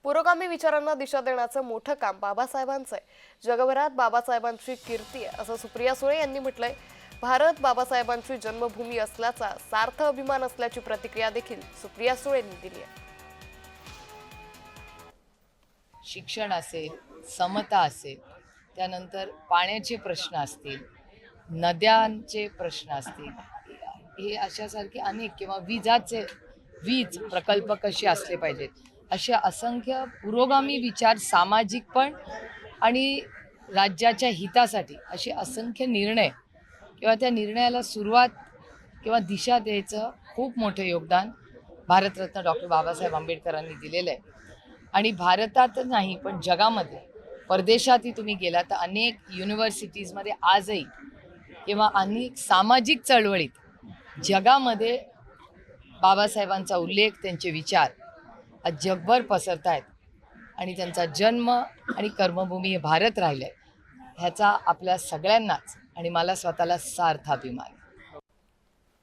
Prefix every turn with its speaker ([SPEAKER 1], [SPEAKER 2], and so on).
[SPEAKER 1] पुरोगामी विचारांना दिशा देण्याचं मोठं काम बाबासाहेबांचं आहे। जगभरात बाबासाहेबांची कीर्ती आहे असं सुप्रिया सुळे यांनी म्हटलंय। भारत बाबासाहेबांची जन्मभूमी असल्याचा सार्थ अभिमान असल्याची प्रतिक्रिया देखील सुप्रिया सुळेंनी दिली आहे।
[SPEAKER 2] शिक्षण असेल, समता असेल, त्यानंतर पाण्याचे प्रश्न असतील, नद्यांचे प्रश्न असतील, हे अशासारखे अनेक किंवा वीज प्रकल्प कसे असले पाहिजेत, असे असंख्य पुरोगामी विचार, सामाजिक पण आणि राज्याच्या हितासाठी असे असंख्य निर्णय किंवा त्या निर्णयाला सुरुवात किंवा दिशा द्यायचं खूप मोठं योगदान भारतरत्न डॉक्टर बाबासाहेब आंबेडकरांनी दिलेलं आहे। आणि भारतात नाही पण जगामध्ये, परदेशातही तुम्ही गेला तर अनेक युनिव्हर्सिटीजमध्ये आजही किंवा अनेक सामाजिक चळवळीत जगामध्ये बाबासाहेबांचा उल्लेख, त्यांचे विचार आज जगभर पसरत आहेत आणि त्यांचा जन्म आणि कर्मभूमी हे भारत राहिलं आहे, ह्याचा आपल्या सगळ्यांनाच आणि मला स्वतःला सार्थ अभिमान।